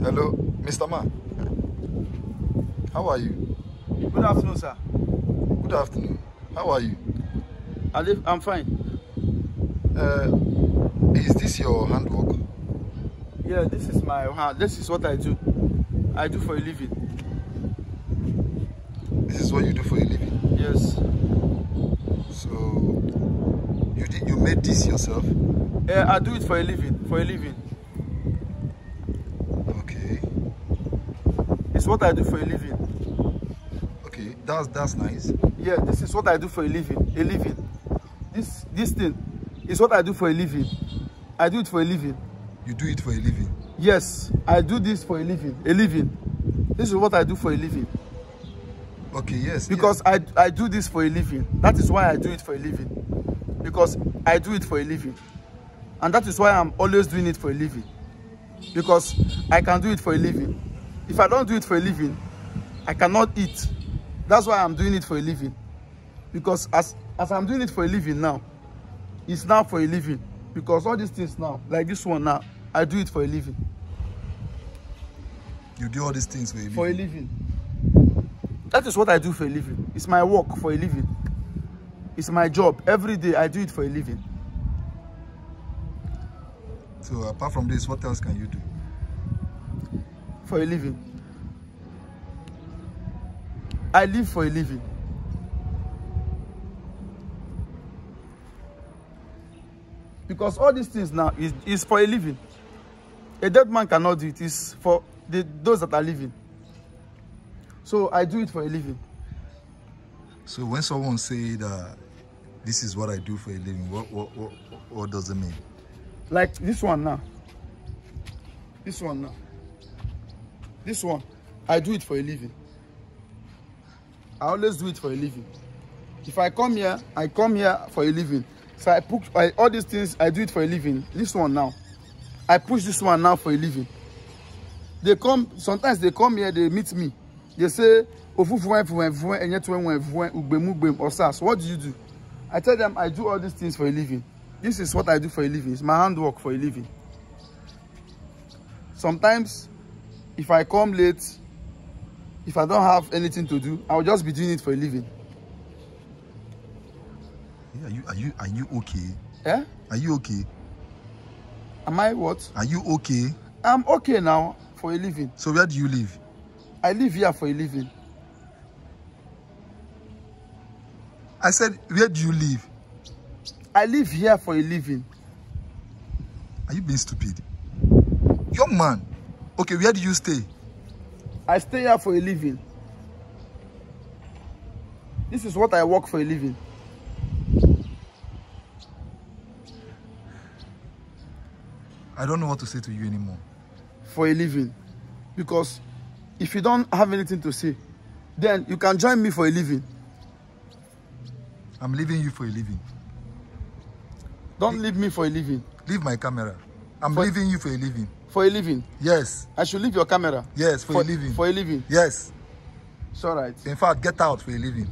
Hello, Mr. Man. How are you? Good afternoon, sir. Good afternoon. How are you? I'm fine. Is this your handwork? Yeah, this is my hand. This is what I do. I do for a living. This is what you do for a living? Yes. So you made this yourself? Yeah, I do it for a living. Okay. It's what I do for a living. Okay, that's nice. Yeah, this is what I do for a living. This thing is what I do for a living. I do it for a living. You do it for a living? Yes, I do this for a living. This is what I do for a living. Okay, yes. Because yes. I do this for a living. That is why I do it for a living. Because I do it for a living. And that is why I'm always doing it for a living. Because I can do it for a living. If I don't do it for a living, I cannot eat. That's why I'm doing it for a living. Because as I'm doing it for a living now, it's now for a living. Because all these things now, like this one now, I do it for a living. You do all these things for a living? For a living. That is what I do for a living. It's my work for a living. It's my job. Every day I do it for a living. So apart from this, what else can you do? For a living. I live for a living. Because all these things now is for a living. A dead man cannot do it. It's for those that are living. So I do it for a living. So when someone say that this is what I do for a living, what does it mean? Like this one now. This one now. This one, I do it for a living. I always do it for a living. If I come here for a living. So I put all these things, I do it for a living. This one now, I push this one now for a living. They come, sometimes they come here, they meet me. They say, OSAS, what do you do? I tell them I do all these things for a living. This is what I do for a living. It's my handwork for a living. Sometimes, if I come late, if I don't have anything to do, I'll just be doing it for a living. Are you okay? Yeah? Are you okay? Am I what? Are you okay? I'm okay now for a living. So where do you live? I live here for a living. I said, where do you live? I live here for a living. Are you being stupid? Young man. Okay, where do you stay? I stay here for a living. This is what I work for a living. I don't know what to say to you anymore. For a living. Because if you don't have anything to say, then you can join me for a living. I'm leaving you for a living. Don't leave me for a living. Leave my camera. I'm leaving you for a living. For a living? Yes. I should leave your camera? Yes, for a living. For a living? Yes. It's all right. In fact, get out for a living.